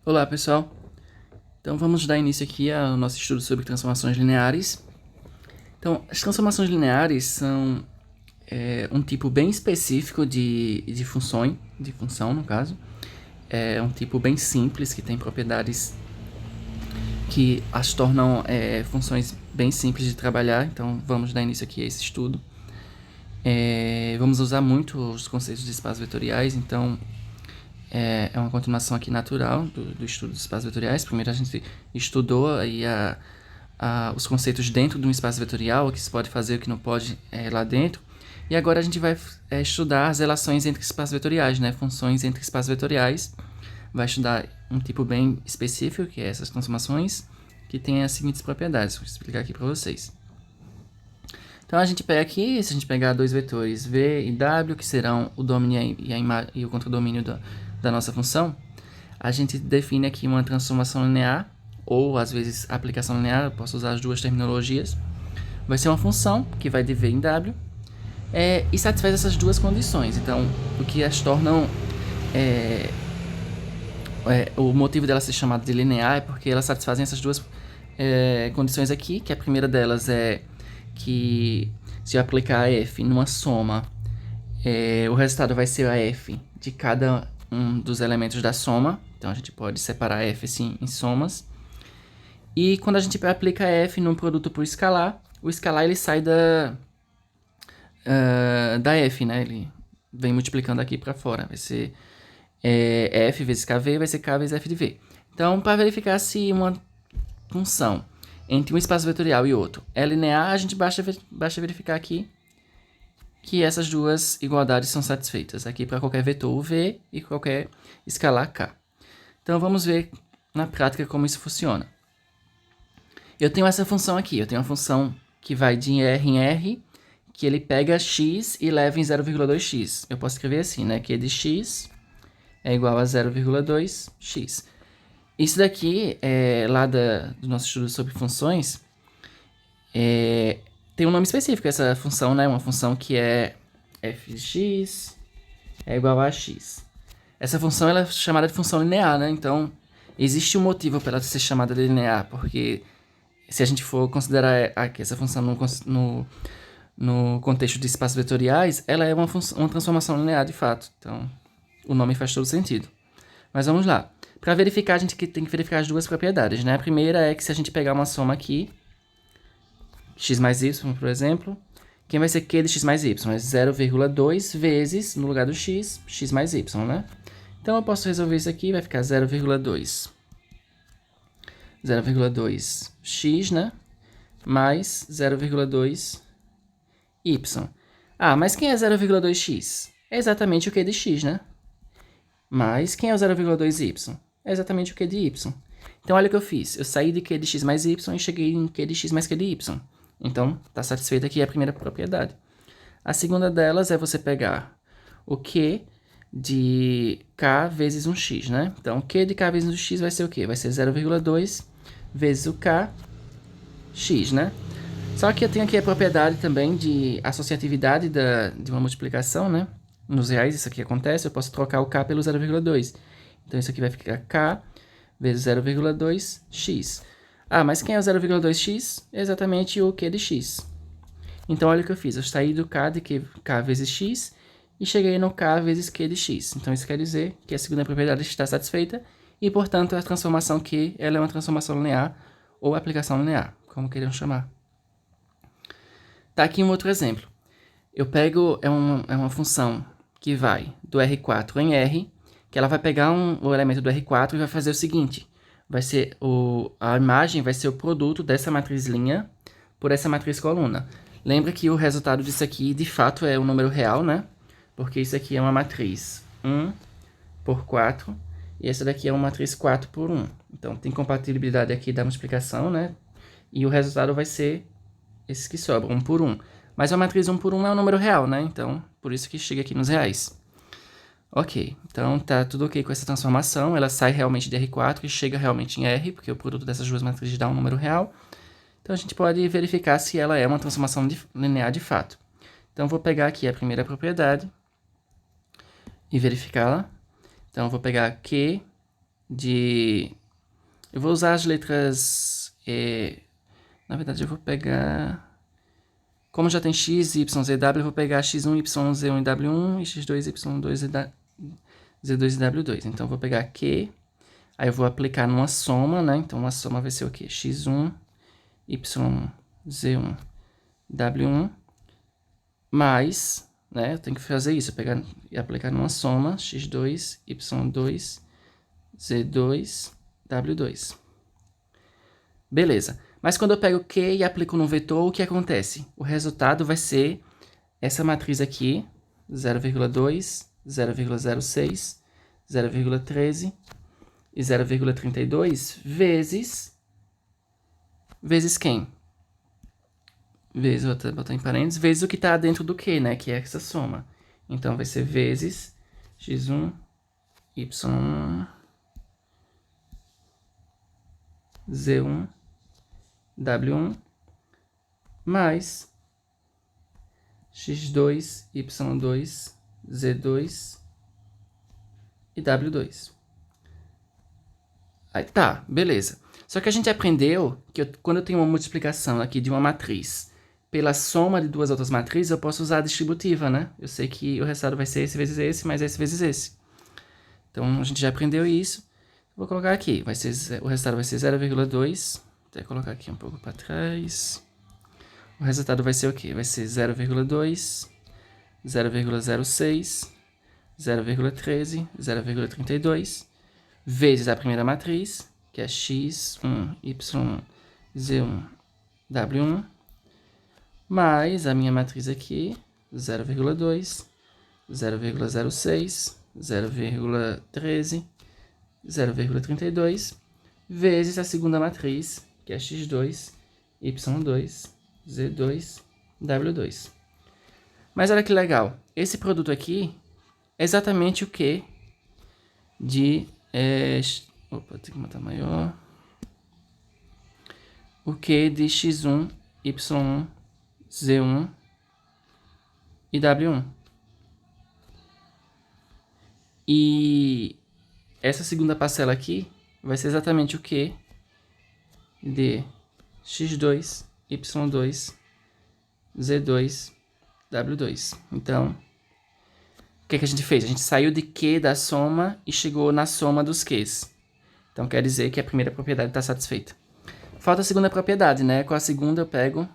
Olá, pessoal. Então, vamos dar início aqui ao nosso estudo sobre transformações lineares. Então, as transformações lineares são um tipo bem específico de função, no caso. É um tipo bem simples, que tem propriedades que as tornam funções bem simples de trabalhar. Então, vamos dar início aqui a esse estudo. Vamos usar muito os conceitos de espaços vetoriais, então é uma continuação aqui natural do estudo dos espaços vetoriais. Primeiro a gente estudou aí os conceitos dentro de um espaço vetorial, o que se pode fazer, o que não pode lá dentro. E agora a gente vai estudar as relações entre espaços vetoriais, né? Funções entre espaços vetoriais. Vai estudar um tipo bem específico, que é essas transformações, que tem as seguintes propriedades. Vou explicar aqui para vocês. Então a gente pega aqui, se a gente pegar dois vetores V e W, que serão o domínio e o contradomínio da nossa função, a gente define aqui uma transformação linear, ou às vezes aplicação linear, eu posso usar as duas terminologias. Vai ser uma função que vai de V em W e satisfaz essas duas condições. Então, o que as tornam... o motivo dela ser chamada de linear é porque elas satisfazem essas duas condições aqui, que a primeira delas é que se eu aplicar f numa soma, o resultado vai ser a f de cada um dos elementos da soma. Então a gente pode separar f assim em somas. E quando a gente aplica f num produto por escalar, o escalar ele sai da f, né? Ele vem multiplicando aqui para fora. Vai ser f vezes kv, vai ser k vezes f de v. Então, para verificar se uma função entre um espaço vetorial e outro é linear, a gente basta verificar aqui que essas duas igualdades são satisfeitas. Aqui para qualquer vetor v e qualquer escalar k. Então, vamos ver na prática como isso funciona. Eu tenho essa função aqui. Eu tenho uma função que vai de r em r, que ele pega x e leva em 0,2x. Eu posso escrever assim, né? Que de x é igual a 0,2x. Isso daqui, lá do nosso estudo sobre funções, tem um nome específico, essa função, né? Uma função que é f de x é igual a x. Essa função ela é chamada de função linear, né? Então, existe um motivo para ela ser chamada de linear, porque se a gente for considerar aqui essa função no contexto de espaços vetoriais, ela é uma transformação linear de fato. Então, o nome faz todo sentido. Mas vamos lá. Para verificar, a gente tem que verificar as duas propriedades, né? A primeira é que se a gente pegar uma soma aqui, x mais y, por exemplo, quem vai ser q de x mais y? É 0,2 vezes, no lugar do x, x mais y, né? Então, eu posso resolver isso aqui, vai ficar 0,2 x, né? Mais 0,2 y. Ah, mas quem é 0,2x? É exatamente o q de x, né? Mas quem é o 0,2y? É exatamente o q de y. Então, olha o que eu fiz. Eu saí de q de x mais y e cheguei em q de x mais q de y. Então, está satisfeita aqui a primeira propriedade. A segunda delas é você pegar o q de k vezes um x, né? Então, q de k vezes um x vai ser o quê? Vai ser 0,2 vezes o k x, né? Só que eu tenho aqui a propriedade também de associatividade de uma multiplicação, né? Nos reais isso aqui acontece, eu posso trocar o k pelo 0,2. Então, isso aqui vai ficar k vezes 0,2x. Ah, mas quem é o 0,2x? É exatamente o q de x. Então, olha o que eu fiz. Eu saí do k de k vezes x e cheguei no k vezes q de x. Então, isso quer dizer que a segunda propriedade está satisfeita e, portanto, a transformação Q ela é uma transformação linear ou aplicação linear, como queiram chamar. Tá aqui um outro exemplo. Eu pego, é uma função que vai do R4 em R, que ela vai pegar o elemento do R4 e vai fazer o seguinte. Vai ser a imagem vai ser o produto dessa matriz linha por essa matriz coluna. Lembra que o resultado disso aqui, de fato, é um número real, né? Porque isso aqui é uma matriz 1 por 4 e essa daqui é uma matriz 4 por 1. Então, tem compatibilidade aqui da multiplicação, né? E o resultado vai ser esse que sobra, 1 por 1. Mas a matriz 1 por 1 é um número real, né? Então, por isso que chega aqui nos reais. Ok, então tá tudo ok com essa transformação. Ela sai realmente de R4 e chega realmente em R, porque o produto dessas duas matrizes dá um número real. Então, a gente pode verificar se ela é uma transformação linear de fato. Então, eu vou pegar aqui a primeira propriedade e verificá-la. Então, eu vou pegar Q Eu vou usar as letras... na verdade, eu vou pegar... Como já tem x, y, z, w, eu vou pegar x1, y, z1 e w1, e x2, y2, z2 e w2. Então, eu vou pegar Q, aí eu vou aplicar numa soma, né? Então, uma soma vai ser o quê? x1, y1, z1, w1, mais, né? Eu tenho que fazer isso, pegar e aplicar numa soma, x2, y2, z2, w2. Beleza. Mas quando eu pego Q e aplico no vetor, o que acontece? O resultado vai ser essa matriz aqui, 0,2, 0,06, 0,13 e 0,32 vezes quem? Vezes, vou botar em parênteses, vezes o que está dentro do Q, né? Que é essa soma. Então, vai ser vezes x1, y1, z1, w1, mais x2, y2, z2 e w2. Aí tá, beleza. Só que a gente aprendeu que quando eu tenho uma multiplicação aqui de uma matriz pela soma de duas outras matrizes, eu posso usar a distributiva, né? Eu sei que o resultado vai ser esse vezes esse, mais esse vezes esse. Então, a gente já aprendeu isso. Vou colocar aqui. O resultado vai ser 0,2. Vou até colocar aqui um pouco para trás. O resultado vai ser o quê? Vai ser 0,2, 0,06, 0,13, 0,32, vezes a primeira matriz, que é x1, y1, z1, w1, mais a minha matriz aqui, 0,2, 0,06, 0,13, 0,32, vezes a segunda matriz, que é x2, y2, z2, w2. Mas olha que legal, esse produto aqui é exatamente o que de... opa, tem que botar maior. O que de x1, y1, z1 e w1. E essa segunda parcela aqui vai ser exatamente o que de x2, y2, z2, w2. Então, o que a gente fez? A gente saiu de Q da soma e chegou na soma dos Qs. Então, quer dizer que a primeira propriedade está satisfeita. Falta a segunda propriedade, né? Com a segunda eu pego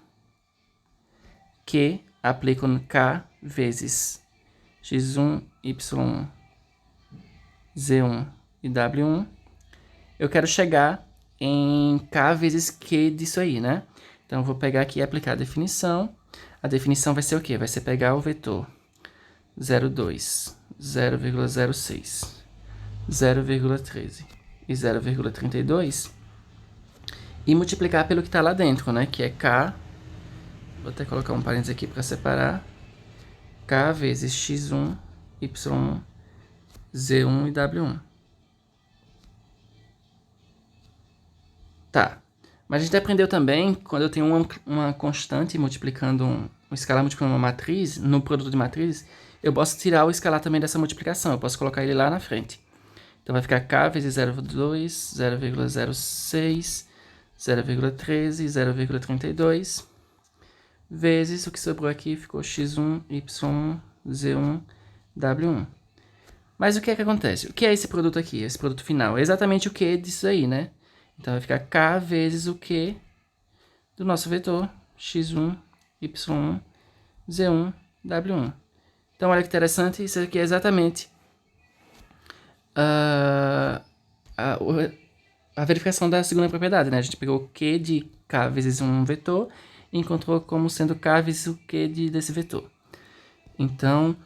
Q, aplico no K vezes x1, y1, z1 e w1. Eu quero chegar em K vezes Q disso aí, né? Então, eu vou pegar aqui e aplicar a definição. A definição vai ser o quê? Vai ser pegar o vetor 0,2, 0,06, 0,13 e 0,32 e multiplicar pelo que está lá dentro, né? Que é K, vou até colocar um parênteses aqui para separar, K vezes x1, y1, z1 e w1. Tá, mas a gente aprendeu também, quando eu tenho uma constante multiplicando, um escalar multiplicando uma matriz, no produto de matrizes, eu posso tirar o escalar também dessa multiplicação, eu posso colocar ele lá na frente. Então, vai ficar K vezes 0,2, 0,06, 0,13 e 0,32, vezes o que sobrou aqui, ficou x1, y1, z1, w1. Mas o que é que acontece? O que é esse produto aqui, esse produto final? É exatamente o que disso aí, né? Então, vai ficar K vezes o Q do nosso vetor, x1, y1, z1, w1. Então, olha que interessante, isso aqui é exatamente a verificação da segunda propriedade, né? A gente pegou o Q de K vezes um vetor e encontrou como sendo K vezes o Q desse vetor. Então,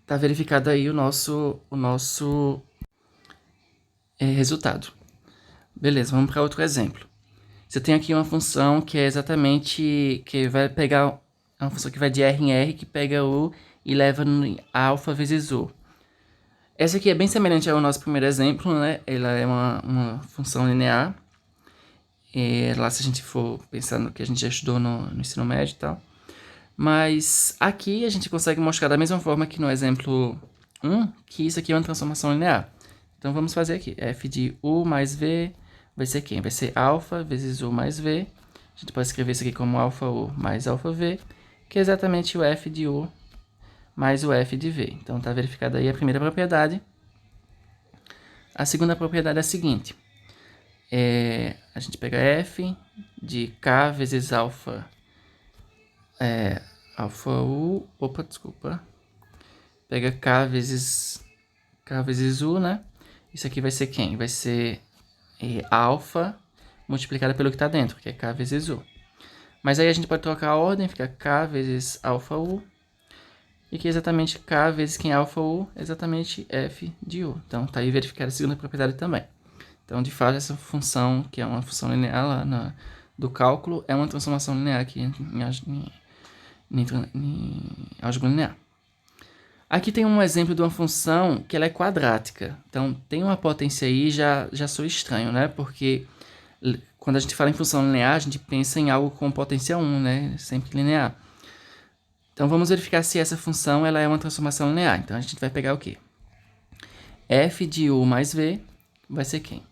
tá verificado aí o nosso resultado. Beleza, vamos para outro exemplo. Você tem aqui uma função que é exatamente, que vai pegar, é uma função que vai de R em R, que pega U e leva no alfa vezes U. Essa aqui é bem semelhante ao nosso primeiro exemplo, né? Ela é uma função linear. Lá se a gente for pensar no que a gente já estudou no ensino médio e tal. Mas aqui a gente consegue mostrar da mesma forma que no exemplo 1, que isso aqui é uma transformação linear. Então, vamos fazer aqui. F de U mais V vai ser quem? Vai ser alfa vezes U mais V. A gente pode escrever isso aqui como alfa U mais alfa V, que é exatamente o F de U mais o F de V. Então, está verificada aí a primeira propriedade. A segunda propriedade é a seguinte. A gente pega F de K vezes alfa... alfa U... Opa, desculpa. Pega K vezes U, né? Isso aqui vai ser quem? Vai ser alfa multiplicada pelo que está dentro, que é K vezes U. Mas aí a gente pode trocar a ordem, fica K vezes alfa U. E que é exatamente K vezes quem é alfa U, exatamente F de U. Então, tá aí verificada a segunda propriedade também. Então, de fato, essa função, que é uma função linear lá do cálculo, é uma transformação linear aqui em álgebra linear. Aqui tem um exemplo de uma função que ela é quadrática. Então, tem uma potência aí, já sou estranho, né? Porque quando a gente fala em função linear, a gente pensa em algo com potência 1, né? Sempre linear. Então, vamos verificar se essa função ela é uma transformação linear. Então, a gente vai pegar o quê? F de U mais V vai ser quem?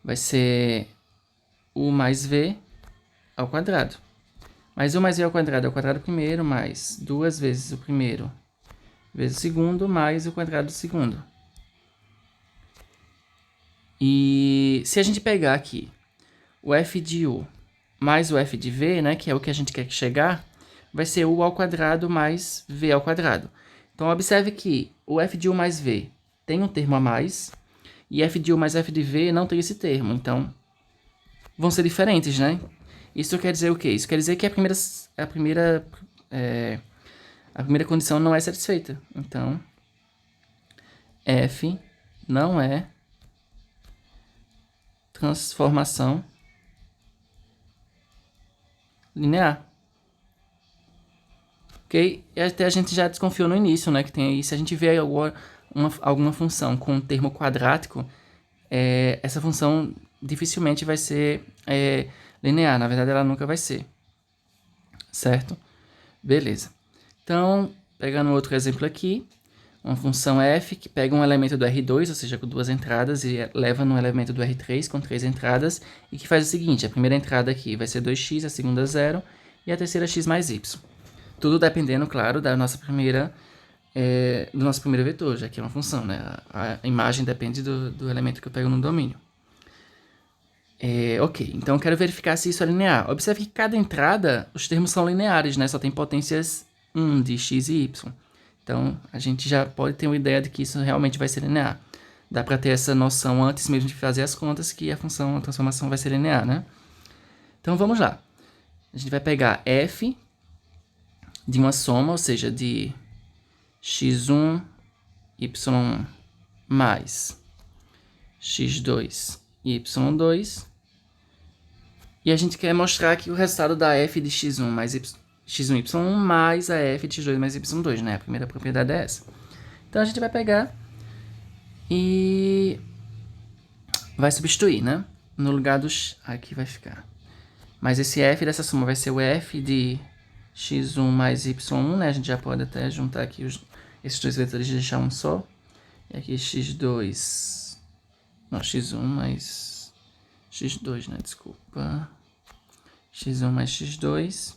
Vai ser U mais V ao quadrado. Mas U mais V ao quadrado é o quadrado primeiro, mais 2 vezes o primeiro vezes o segundo, mais o quadrado do segundo. E se a gente pegar aqui o F de U mais o F de V, né, que é o que a gente quer chegar, vai ser U ao quadrado mais V ao quadrado. Então, observe que o F de U mais V tem um termo a mais, e F de U mais F de V não tem esse termo. Então, vão ser diferentes, né? Isso quer dizer o quê? Isso quer dizer que a primeira condição não é satisfeita. Então, F não é transformação linear. Ok? E até a gente já desconfiou no início, né? Que tem aí, se a gente vê alguma função com um termo quadrático, essa função dificilmente vai ser linear. Na verdade, ela nunca vai ser. Certo? Beleza. Então, pegando outro exemplo aqui, uma função f que pega um elemento do R2, ou seja, com 2 entradas, e leva no elemento do R3 com 3 entradas, e que faz o seguinte, a primeira entrada aqui vai ser 2x, a segunda 0, e a terceira x mais y. Tudo dependendo, claro, da nossa do nosso primeiro vetor, já que é uma função, né? A imagem depende do elemento que eu pego no domínio. Ok, então eu quero verificar se isso é linear. Observe que cada entrada, os termos são lineares, né? Só tem potências 1 de x e y. Então, a gente já pode ter uma ideia de que isso realmente vai ser linear. Dá para ter essa noção antes mesmo de fazer as contas que a transformação vai ser linear, né? Então, vamos lá. A gente vai pegar f de uma soma, ou seja, de x1, y1 mais x2, y2. E a gente quer mostrar que o resultado da f de x1 mais x1, y1 mais a f de x2 mais y2, né? A primeira propriedade é essa. Então, a gente vai pegar e vai substituir, né? No lugar dos... Aqui vai ficar. Mas esse f dessa soma vai ser o f de x1 mais y1, né? A gente já pode até juntar aqui esses dois vetores e deixar um só. E aqui x2... Não, x1 mais x2, né? Desculpa. x1 mais x2,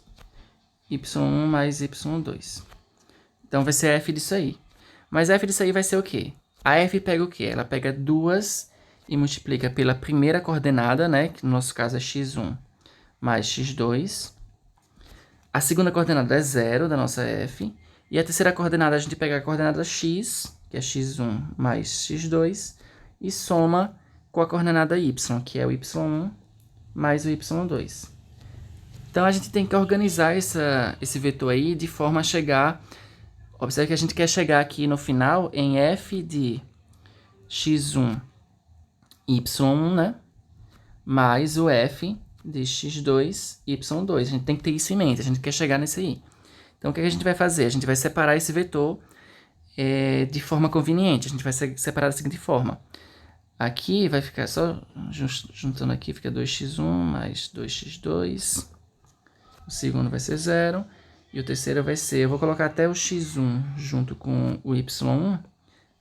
y1 mais y2. Então, vai ser f disso aí. Mas f disso aí vai ser o quê? A f pega o quê? Ela pega 2 e multiplica pela primeira coordenada, né? Que no nosso caso é x1 mais x2. A segunda coordenada é 0 da nossa f. E a terceira coordenada, a gente pega a coordenada x, que é x1 mais x2, e soma com a coordenada y, que é o y1 mais o y2. Então, a gente tem que organizar esse vetor aí de forma a chegar... Observe que a gente quer chegar aqui no final em f de x1, y1, né? Mais o f de x2, y2. A gente tem que ter isso em mente, a gente quer chegar nesse aí. Então, o que a gente vai fazer? A gente vai separar esse vetor de forma conveniente. A gente vai separar da seguinte forma. Aqui vai ficar só, juntando aqui, fica 2x1 mais 2x2. O segundo vai ser 0. E o terceiro vai ser, eu vou colocar até o x1 junto com o y1,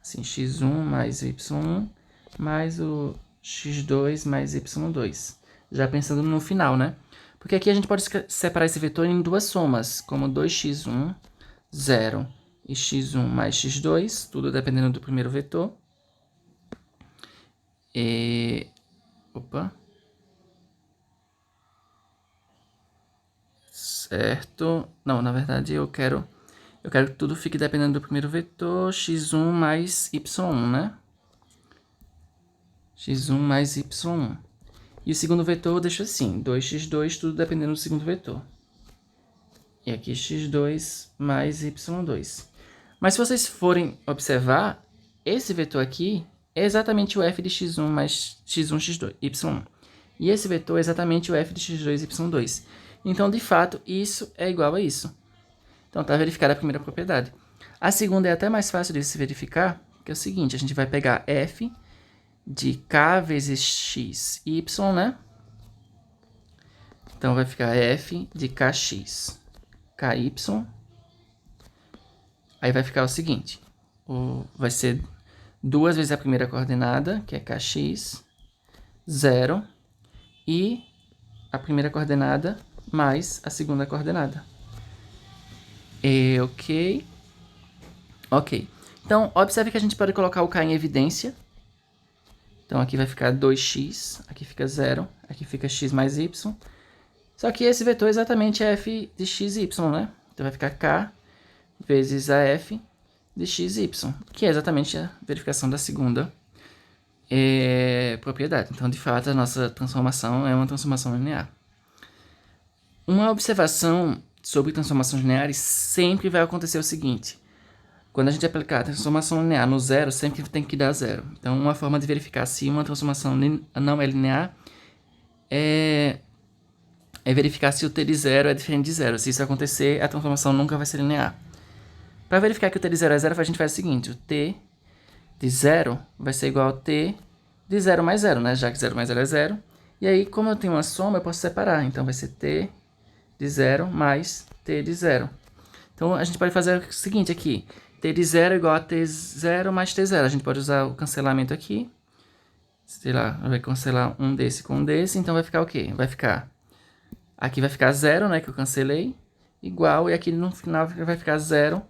Assim, x1 mais y1 mais o x2 mais y2. Já pensando no final, né? Porque aqui a gente pode separar esse vetor em duas somas, como 2x1, 0 e x1 mais x2, tudo dependendo do primeiro vetor. Opa. Certo. Não, na verdade eu quero que tudo fique dependendo do primeiro vetor, x1 mais y1, né? x1 mais y1. E o segundo vetor eu deixo assim, 2x2, tudo dependendo do segundo vetor. E aqui x2 mais y2. Mas se vocês forem observar, esse vetor aqui é exatamente o f de x1 mais x1, x2, y1. E esse vetor é exatamente o f de x2, y2. Então, de fato, isso é igual a isso. Então, está verificada a primeira propriedade. A segunda é até mais fácil de se verificar, que é o seguinte, a gente vai pegar f de k vezes x, y, né? Então, vai ficar f de kx, ky. Aí vai ficar o seguinte, vai ser duas vezes a primeira coordenada, que é kx, 0, e a primeira coordenada mais a segunda coordenada. Ok. Então, observe que a gente pode colocar o k em evidência. Então, aqui vai ficar 2x, aqui fica 0, aqui fica x mais y. Só que esse vetor exatamente é f de x, y, né? Então, vai ficar k vezes a f de x, y, que é exatamente a verificação da segunda propriedade. Então, de fato, a nossa transformação é uma transformação linear. Uma observação sobre transformações lineares sempre vai acontecer o seguinte. Quando a gente aplicar a transformação linear no zero, sempre tem que dar zero. Então, uma forma de verificar se uma transformação não é linear é verificar se o t de zero é diferente de zero. Se isso acontecer, a transformação nunca vai ser linear. Para verificar que o t de zero é zero, a gente faz o seguinte. O t de zero vai ser igual ao t de 0 mais 0, né? Já que 0 mais 0 é 0. E aí, como eu tenho uma soma, eu posso separar. Então, vai ser t de 0 mais t de 0. Então, a gente pode fazer o seguinte aqui. T de 0 é igual a t0 mais t0. A gente pode usar o cancelamento aqui. Sei lá, vai cancelar um desse com um desse. Então, vai ficar o quê? Vai ficar... Aqui vai ficar 0, né? Que eu cancelei. Igual. E aqui no final vai ficar 0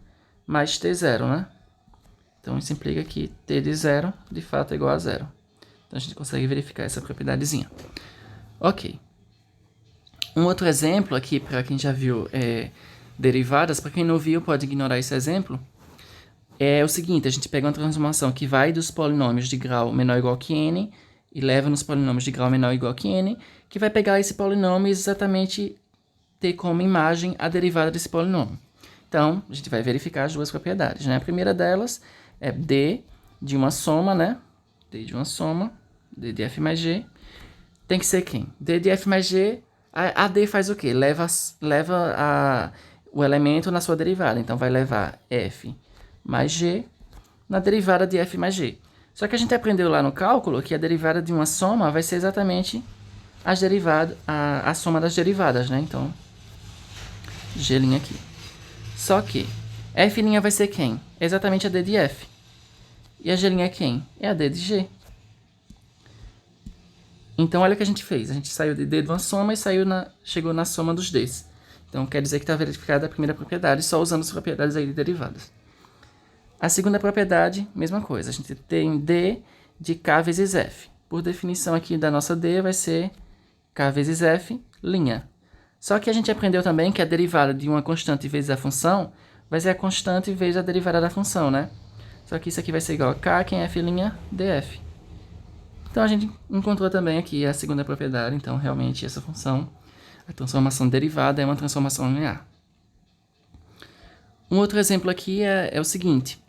mais t0, né? Então, isso implica que t de 0, de fato, é igual a 0. Então, a gente consegue verificar essa propriedadezinha. Ok. Um outro exemplo aqui, para quem já viu derivadas, para quem não viu, pode ignorar esse exemplo. É o seguinte, a gente pega uma transformação que vai dos polinômios de grau menor ou igual que n e leva nos polinômios de grau menor ou igual que n, que vai pegar esse polinômio e exatamente ter como imagem a derivada desse polinômio. Então, a gente vai verificar as duas propriedades, né? A primeira delas é d de uma soma, né? D de uma soma, d de f mais g, tem que ser quem? D de f mais g, a d faz o quê? Leva o elemento na sua derivada, então vai levar f mais g na derivada de f mais g. Só que a gente aprendeu lá no cálculo que a derivada de uma soma vai ser exatamente a soma das derivadas, né? Então, g' aqui. Só que f' vai ser quem? Exatamente a d de f. E a g' é quem? É a d de g. Então, olha o que a gente fez. A gente saiu de d de uma soma e chegou na soma dos d's. Então, quer dizer que está verificada a primeira propriedade só usando as propriedades aí de derivadas. A segunda propriedade, mesma coisa. A gente tem d de k vezes f. Por definição aqui da nossa d vai ser k vezes f'. Só que a gente aprendeu também que a derivada de uma constante vezes a função vai ser a constante vezes a derivada da função, né? Só que isso aqui vai ser igual a k, que é f' df. Então, a gente encontrou também aqui a segunda propriedade. Então, realmente, essa função, a transformação derivada, é uma transformação linear. Um outro exemplo aqui é o seguinte.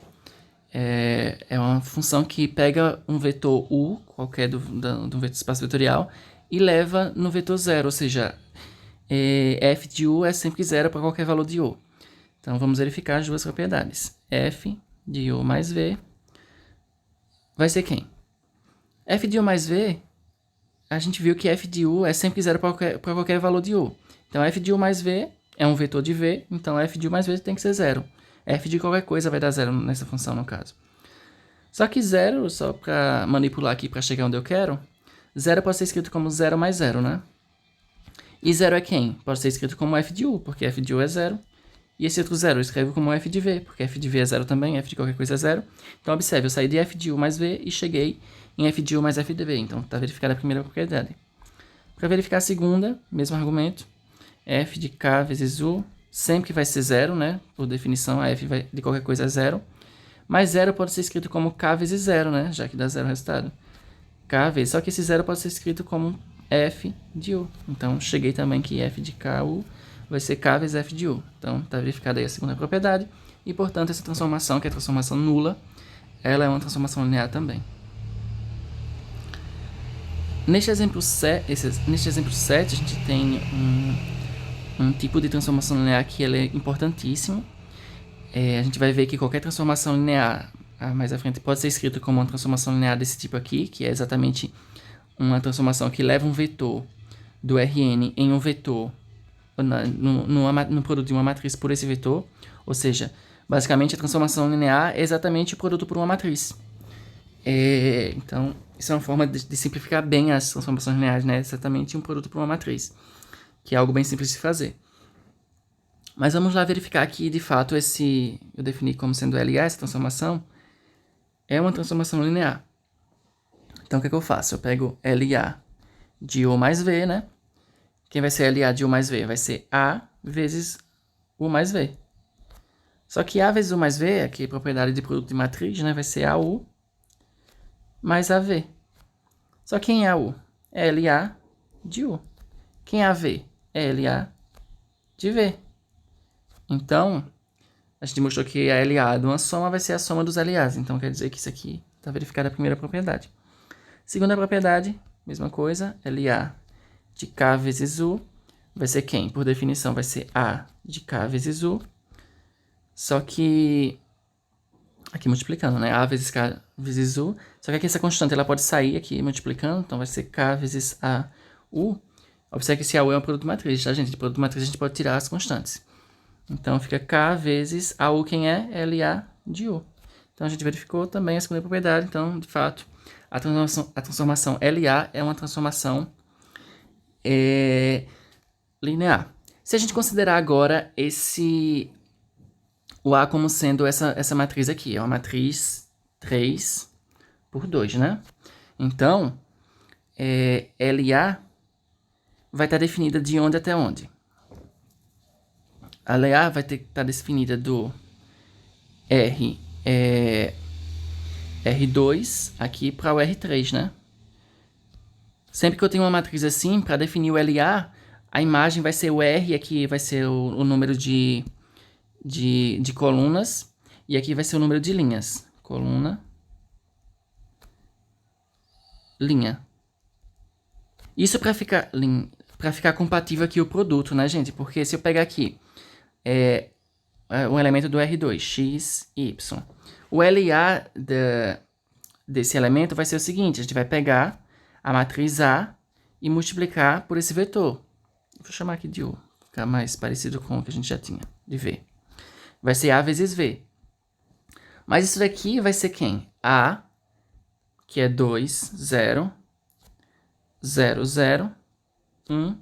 É uma função que pega um vetor u, qualquer do vetor espaço vetorial, e leva no vetor zero, ou seja, f de u é sempre zero para qualquer valor de u. Então, vamos verificar as duas propriedades. F de u mais v vai ser quem? F de u mais v, a gente viu que f de u é sempre zero para qualquer valor de u. Então, f de u mais v é um vetor de v, então f de u mais v tem que ser zero. F de qualquer coisa vai dar zero nessa função, no caso. Só que 0, só para manipular aqui para chegar onde eu quero, 0 pode ser escrito como 0 mais 0, né? E 0 é quem? Pode ser escrito como f de u, porque f de u é 0. E esse outro 0 eu escrevo como f de v, porque f de v é 0 também, f de qualquer coisa é 0. Então, observe, eu saí de f de u mais v e cheguei em f de u mais f de v. Então, está verificada a primeira propriedade. Para verificar a segunda, mesmo argumento, f de k vezes u, sempre que vai ser 0, né? Por definição, a f de qualquer coisa é 0. Mas 0 pode ser escrito como k vezes 0, né? Já que dá 0 o resultado. K vezes. Só que esse 0 pode ser escrito como f de u. Então, cheguei também que f de ku vai ser k vezes f de u. Então, está verificada aí a segunda propriedade. E, portanto, essa transformação, que é a transformação nula, ela é uma transformação linear também. Neste exemplo 7, a gente tem um tipo de transformação linear que ele é importantíssimo. A gente vai ver que qualquer transformação linear, mais à frente, pode ser escrito como uma transformação linear desse tipo aqui, que é exatamente uma que leva um vetor do Rn em um vetor no produto de uma matriz por esse vetor. Ou seja, basicamente a transformação linear é exatamente o produto por uma matriz. Então, isso é uma forma de simplificar bem as transformações lineares, né? Exatamente um produto por uma matriz, que é algo bem simples de fazer. Mas vamos lá verificar que, de fato, eu defini como sendo LA, essa transformação, é uma transformação linear. Então, o que eu faço? Eu pego LA de U mais V, né? Quem vai ser LA de U mais V? Vai ser A vezes U mais V. Só que A vezes U mais V, aqui é propriedade de produto de matriz, né? Vai ser AU mais AV. Só quem é AU? É LA de U. Quem é AV? É LA de V. Então, a gente mostrou que a LA de uma soma vai ser a soma dos LAs. Então, quer dizer que isso aqui está verificada a primeira propriedade. Segunda propriedade, mesma coisa. LA de K vezes U vai ser quem? Por definição, vai ser A de K vezes U. Só que... aqui multiplicando, né? A vezes K vezes U. Só que aqui essa constante ela pode sair aqui multiplicando. Então, vai ser K vezes AU. Observe que esse AU é um produto de matriz, tá, gente? De produto de matriz a gente pode tirar as constantes. Então, fica K vezes AU, quem é? LA de U. Então, a gente verificou também a segunda propriedade. Então, de fato, a transformação LA é uma transformação linear. Se a gente considerar agora o A como sendo essa matriz aqui, é uma matriz 3 por 2, né? Então, LA vai estar definida de onde até onde? A LA vai ter que estar definida do R2 aqui para o R3, né? Sempre que eu tenho uma matriz assim, para definir o LA, a imagem vai ser o R, aqui vai ser o número de colunas, e aqui vai ser o número de linhas. Coluna, linha. Isso para ficar compatível aqui o produto, né, gente? Porque se eu pegar aqui um elemento do R2, x, y. O LA desse elemento vai ser o seguinte, a gente vai pegar a matriz A e multiplicar por esse vetor. Vou chamar aqui de U, ficar mais parecido com o que a gente já tinha, de V. Vai ser A vezes V. Mas isso daqui vai ser quem? A, que é 2, 0, 0, 0, 1,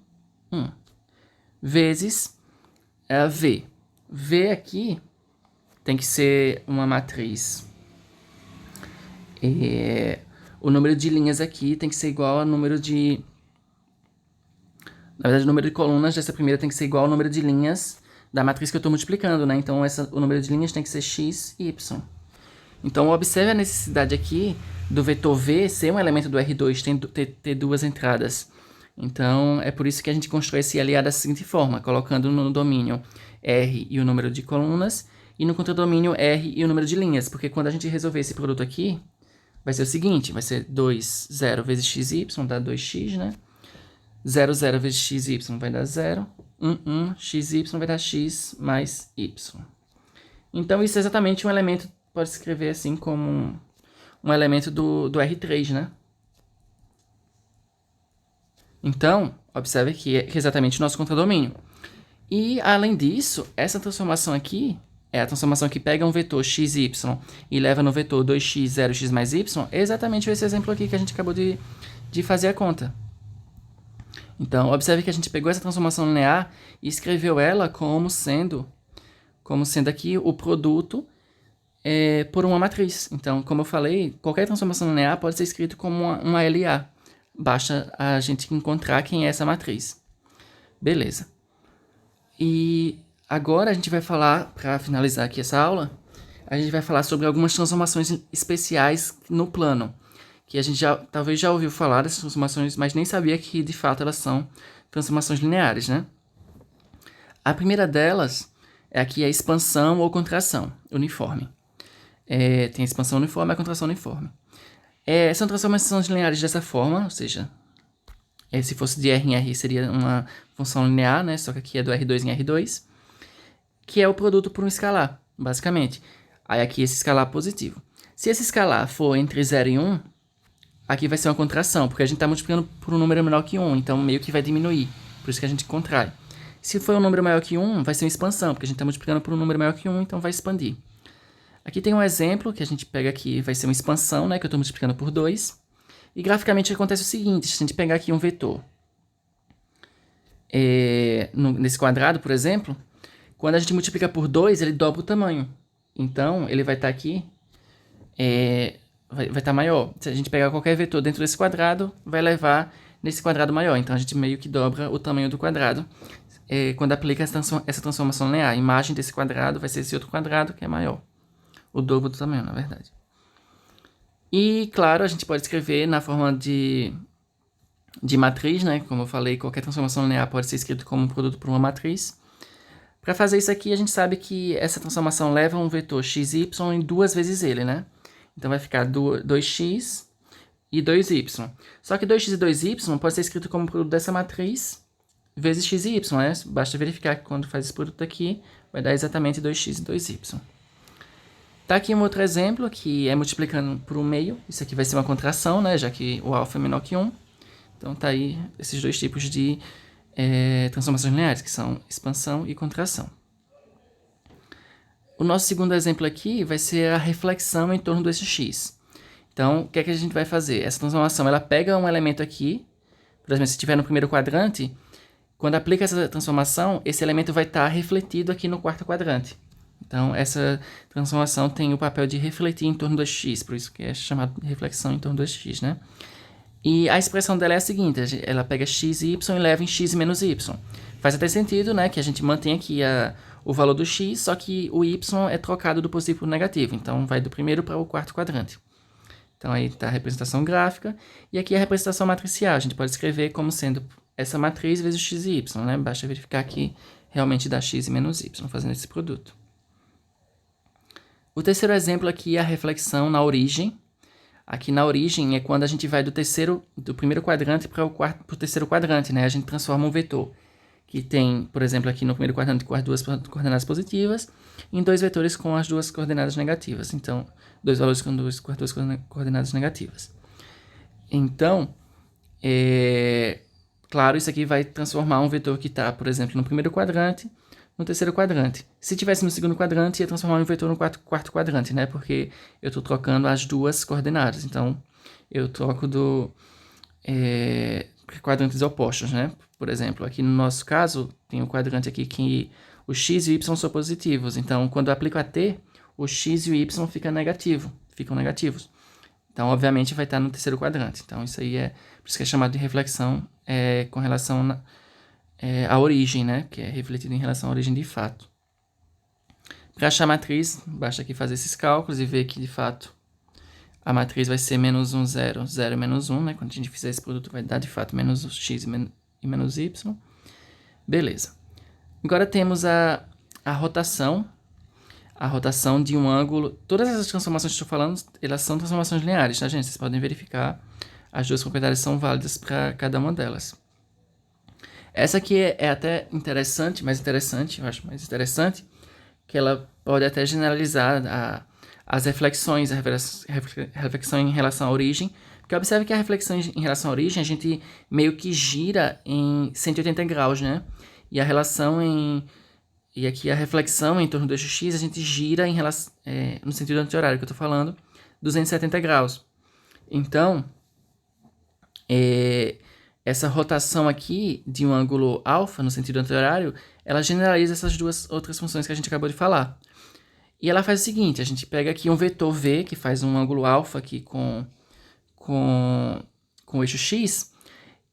1. Vezes V. V aqui tem que ser uma matriz. O número de linhas aqui tem que ser igual ao número de... Na verdade, o número de colunas dessa primeira tem que ser igual ao número de linhas da matriz que eu estou multiplicando, né? Então, o número de linhas tem que ser x e y. Então, observe a necessidade aqui do vetor V ser um elemento do R2, ter duas entradas. Então, é por isso que a gente constrói esse LA da seguinte forma, colocando no domínio R e o número de colunas, e no contradomínio R e o número de linhas, porque quando a gente resolver esse produto aqui, vai ser o seguinte, vai ser 2, 0 vezes x e y, dá 2x, né? 0, 0 vezes x e y vai dar 0, 1, 1, x e y vai dar x mais y. Então, isso é exatamente um elemento, pode se escrever assim como um elemento do R3, né? Então, observe que é exatamente o nosso contradomínio. E, além disso, essa transformação aqui, é a transformação que pega um vetor x, y e leva no vetor 2x, 0x mais y, é exatamente esse exemplo aqui que a gente acabou de fazer a conta. Então, observe que a gente pegou essa transformação linear e escreveu ela como sendo aqui o produto por uma matriz. Então, como eu falei, qualquer transformação linear pode ser escrito como uma LA. Basta a gente encontrar quem é essa matriz. Beleza. E agora a gente vai falar, para finalizar aqui essa aula, a gente vai falar sobre algumas transformações especiais no plano, que a gente talvez já ouviu falar dessas transformações, mas nem sabia que de fato elas são transformações lineares, né? A primeira delas é aqui a expansão ou contração uniforme. Tem a expansão uniforme e a contração uniforme. São transformações lineares dessa forma, ou seja, se fosse de R em R seria uma função linear, né? Só que aqui é do R2 em R2, que é o produto por um escalar, basicamente. Aí aqui esse escalar positivo. Se esse escalar for entre 0 e 1, aqui vai ser uma contração, porque a gente está multiplicando por um número menor que 1, então meio que vai diminuir, por isso que a gente contrai. Se for um número maior que 1, vai ser uma expansão, porque a gente está multiplicando por um número maior que 1, então vai expandir. Aqui tem um exemplo que a gente pega aqui, vai ser uma expansão, né, que eu estou multiplicando por 2. E graficamente acontece o seguinte, se a gente pegar aqui um vetor nesse quadrado, por exemplo, quando a gente multiplica por 2, ele dobra o tamanho. Então, ele vai estar aqui, vai estar maior. Se a gente pegar qualquer vetor dentro desse quadrado, vai levar nesse quadrado maior. Então, a gente meio que dobra o tamanho do quadrado quando aplica essa transformação linear. A imagem desse quadrado vai ser esse outro quadrado que é maior. O dobro do tamanho, na verdade. E, claro, a gente pode escrever na forma de matriz, né? Como eu falei, qualquer transformação linear pode ser escrito como um produto por uma matriz. Para fazer isso aqui, a gente sabe que essa transformação leva um vetor xy em duas vezes ele, né? Então vai ficar 2x e 2y. Só que 2x e 2y pode ser escrito como produto dessa matriz vezes x e y, né? Basta verificar que quando faz esse produto aqui, vai dar exatamente 2x e 2y. Tá aqui um outro exemplo, que é multiplicando por 1/2. Isso aqui vai ser uma contração, né? Já que o alfa é menor que 1. Então tá aí esses dois tipos de transformações lineares, que são expansão e contração. O nosso segundo exemplo aqui vai ser a reflexão em torno desse x. Então, o que é que a gente vai fazer? Essa transformação, ela pega um elemento aqui, por exemplo, se estiver no primeiro quadrante, quando aplica essa transformação, esse elemento vai estar refletido aqui no quarto quadrante. Então, essa transformação tem o papel de refletir em torno do x, por isso que é chamado de reflexão em torno do x, né? E a expressão dela é a seguinte, ela pega x e y e leva em x menos y. Faz até sentido, né, que a gente mantém aqui o valor do x, só que o y é trocado do positivo para o negativo, então vai do primeiro para o quarto quadrante. Então aí está a representação gráfica, e aqui a representação matricial, a gente pode escrever como sendo essa matriz vezes x e y, né? Basta verificar que realmente dá x e menos y, fazendo esse produto. O terceiro exemplo aqui é a reflexão na origem. Aqui na origem é quando a gente vai do primeiro quadrante para o terceiro quadrante, né? A gente transforma um vetor que tem, por exemplo, aqui no primeiro quadrante com as duas coordenadas positivas, em dois vetores com as duas coordenadas negativas. Então, dois valores com duas coordenadas negativas. Então, claro, isso aqui vai transformar um vetor que está, por exemplo, no primeiro quadrante, no terceiro quadrante. Se tivesse no segundo quadrante, ia transformar um vetor no quarto quadrante, né? Porque eu estou trocando as duas coordenadas. Então, eu troco quadrantes opostos, né? Por exemplo, aqui no nosso caso, tem um quadrante aqui que os x e o y são positivos. Então, quando eu aplico a t, o x e o y ficam negativos. Então, obviamente, vai estar no terceiro quadrante. Então, isso aí por isso que é chamado de reflexão com relação a origem, né? Que é refletido em relação à origem de fato. Para achar a matriz, basta aqui fazer esses cálculos e ver que, de fato, a matriz vai ser menos 1, 0, 0 e menos 1, né? Quando a gente fizer esse produto, vai dar, de fato, menos x e menos y. Beleza. Agora temos a rotação. A rotação de um ângulo. Todas essas transformações que eu estou falando, elas são transformações lineares, tá, gente? Vocês podem verificar. As duas propriedades são válidas para cada uma delas. Essa aqui é até eu acho mais interessante, que ela pode até generalizar as reflexões, a reflexão em relação à origem, porque observe que a reflexão em relação à origem, a gente meio que gira em 180 graus, né? E a relação E aqui a reflexão em torno do eixo X, a gente gira em relação, no sentido anti-horário que eu estou falando, 270 graus. Então, essa rotação aqui de um ângulo alfa, no sentido anti-horário, ela generaliza essas duas outras funções que a gente acabou de falar. E ela faz o seguinte, a gente pega aqui um vetor V, que faz um ângulo alfa aqui com o eixo X,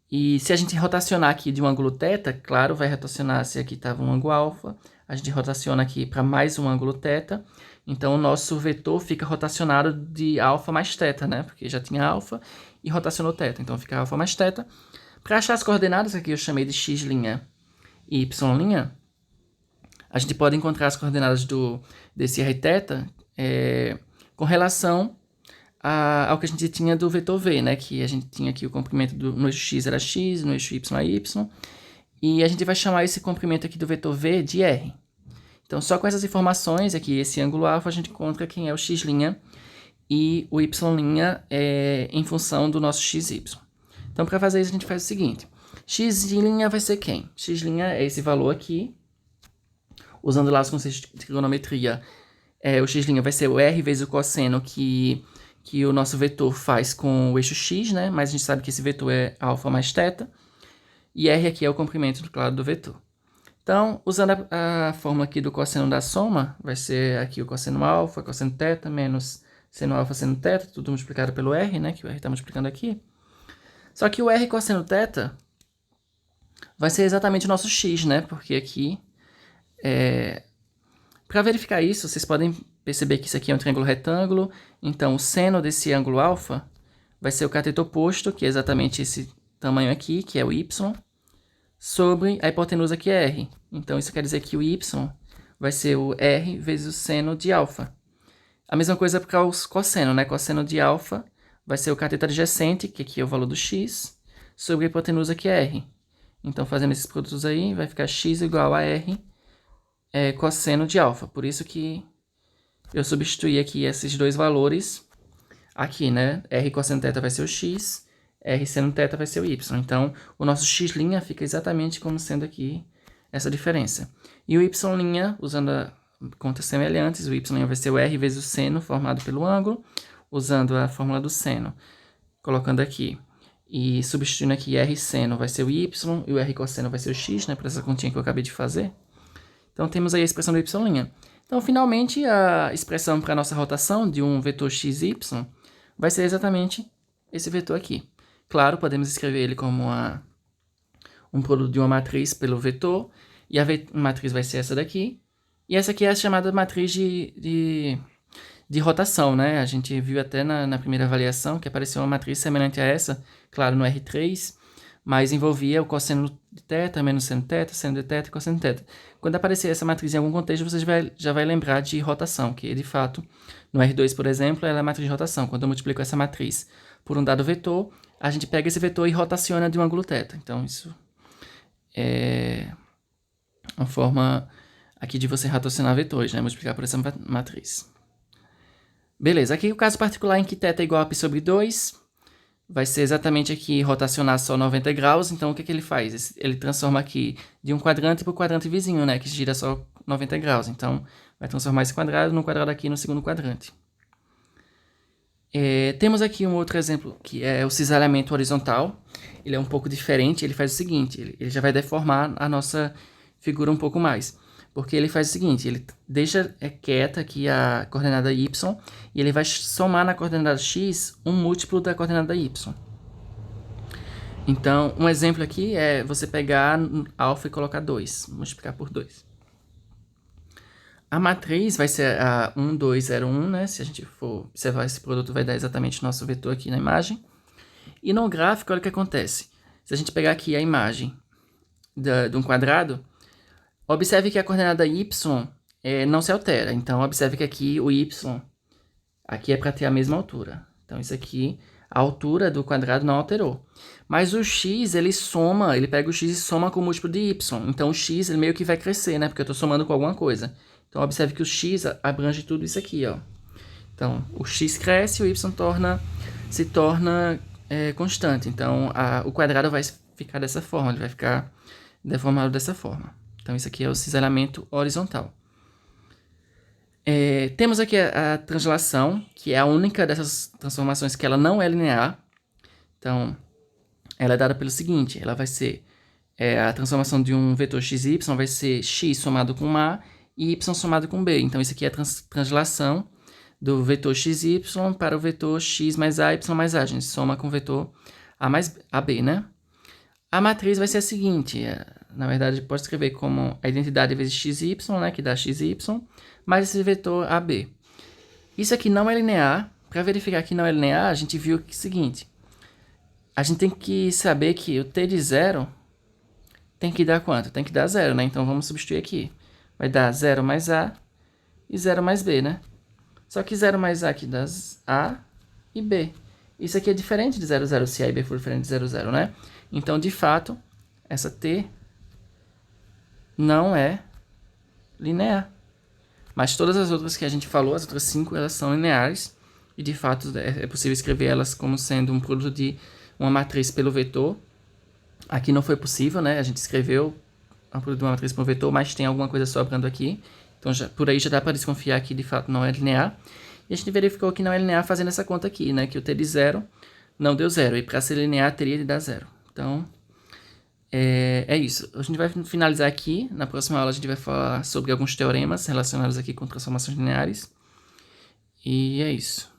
e se a gente rotacionar aqui de um ângulo θ, claro, vai rotacionar se aqui estava um ângulo alfa, a gente rotaciona aqui para mais um ângulo θ, então o nosso vetor fica rotacionado de alfa mais θ, né? Porque já tinha alfa e rotacionou θ, então fica alfa mais θ. Para achar as coordenadas, aqui eu chamei de x' e y', a gente pode encontrar as coordenadas desse rθ com relação ao que a gente tinha do vetor v, né? Que a gente tinha aqui o comprimento no eixo x era x, no eixo y é y. E a gente vai chamar esse comprimento aqui do vetor v de r. Então, só com essas informações aqui, esse ângulo alfa, a gente encontra quem é o x' e o y' em função do nosso xy. Então, para fazer isso, a gente faz o seguinte. X' vai ser quem? X' é esse valor aqui. Usando lá os conceitos de trigonometria, o x' vai ser o r vezes o cosseno que o nosso vetor faz com o eixo x, né? Mas a gente sabe que esse vetor é alfa mais θ. E r aqui é o comprimento, claro, do vetor. Então, usando a fórmula aqui do cosseno da soma, vai ser aqui o cosseno alfa, cosseno θ, menos seno alfa, seno θ, tudo multiplicado pelo r, né? Que o r está multiplicando aqui. Só que o r cosseno θ vai ser exatamente o nosso x, né? Porque aqui, para verificar isso, vocês podem perceber que isso aqui é um triângulo retângulo. Então, o seno desse ângulo alfa vai ser o cateto oposto, que é exatamente esse tamanho aqui, que é o y, sobre a hipotenusa, que é r. Então, isso quer dizer que o y vai ser o r vezes o seno de alfa. A mesma coisa para o cosseno, né? Cosseno de alfa vai ser o cateto adjacente, que aqui é o valor do x, sobre a hipotenusa, que é r. Então, fazendo esses produtos aí, vai ficar x igual a r cosseno de alfa. Por isso que eu substituí aqui esses dois valores aqui, né? R cosseno θ vai ser o x, R seno θ vai ser o y. Então, o nosso x' fica exatamente como sendo aqui essa diferença. E o y', usando contas semelhantes, o y' vai ser o r vezes o seno formado pelo ângulo, usando a fórmula do seno, colocando aqui. E substituindo aqui r seno vai ser o y e o r cosseno vai ser o x, né? Para essa continha que eu acabei de fazer. Então, temos aí a expressão do y'. Então, finalmente, a expressão para a nossa rotação de um vetor xy vai ser exatamente esse vetor aqui. Claro, podemos escrever ele como um produto de uma matriz pelo vetor, e a matriz vai ser essa daqui. E essa aqui é a chamada matriz de rotação, né? A gente viu até na primeira avaliação que apareceu uma matriz semelhante a essa, claro, no R3, mas envolvia o cosseno de θ, menos seno θ, seno de θ e cosseno de θ. Quando aparecer essa matriz em algum contexto, você já vai lembrar de rotação, que de fato, no R2, por exemplo, ela é a matriz de rotação. Quando eu multiplico essa matriz por um dado vetor, a gente pega esse vetor e rotaciona de um ângulo θ. Então, isso é uma forma aqui de você rotacionar vetores, né? Multiplicar por essa matriz. Beleza, aqui o caso particular em que θ é igual a π sobre 2, vai ser exatamente aqui rotacionar só 90 graus, então o que ele faz? Ele transforma aqui de um quadrante para o quadrante vizinho, né? Que gira só 90 graus, então vai transformar esse quadrado no quadrado aqui no segundo quadrante. Temos aqui um outro exemplo, que é o cisalhamento horizontal. Ele é um pouco diferente, ele faz o seguinte, ele já vai deformar a nossa figura um pouco mais. Porque ele faz o seguinte, ele deixa quieta aqui a coordenada y, e ele vai somar na coordenada x um múltiplo da coordenada y. Então, um exemplo aqui é você pegar alfa e colocar 2, multiplicar por 2. A matriz vai ser a 1, 2, 0, 1, né? Se a gente for observar esse produto, vai dar exatamente o nosso vetor aqui na imagem. E no gráfico, olha o que acontece. Se a gente pegar aqui a imagem de um quadrado, observe que a coordenada y não se altera. Então, observe que aqui o y aqui é para ter a mesma altura. Então, isso aqui, a altura do quadrado não alterou. Mas o x, ele pega o x e soma com o múltiplo de y. Então, o x ele meio que vai crescer, né? Porque eu estou somando com alguma coisa. Então, observe que o x abrange tudo isso aqui, ó. Então, o x cresce e o y se torna constante. Então, o quadrado vai ficar dessa forma, ele vai ficar deformado dessa forma. Então, isso aqui é o cisalhamento horizontal. Temos aqui a translação, que é a única dessas transformações que ela não é linear. Então, ela é dada pelo seguinte, ela vai ser a transformação de um vetor xy vai ser x somado com a e y somado com b. Então, isso aqui é a translação do vetor xy para o vetor x mais a, y mais a. A gente soma com o vetor a mais ab, né? A matriz vai ser a seguinte, na verdade, pode escrever como a identidade vezes xy, né, que dá xy, mais esse vetor ab. Isso aqui não é linear. Para verificar que não é linear, a gente viu que é o seguinte, a gente tem que saber que o t de 0 tem que dar quanto? Tem que dar 0, né? Então, vamos substituir aqui. Vai dar 0 mais a e 0 mais b, né? Só que 0 mais a aqui dá a e b. Isso aqui é diferente de 0, 0, se a e b for diferente de 0, 0, né? Então, de fato, essa t não é linear. Mas todas as outras que a gente falou, as outras 5, elas são lineares. E, de fato, é possível escrever elas como sendo um produto de uma matriz pelo vetor. Aqui não foi possível, né? A gente escreveu um produto de uma matriz pelo vetor, mas tem alguma coisa sobrando aqui. Então, por aí já dá para desconfiar que, de fato, não é linear. E a gente verificou que não é linear fazendo essa conta aqui, né? Que o t de 0 não deu 0. E para ser linear, teria de dar 0. Então, é isso. A gente vai finalizar aqui. Na próxima aula, a gente vai falar sobre alguns teoremas relacionados aqui com transformações lineares. E é isso.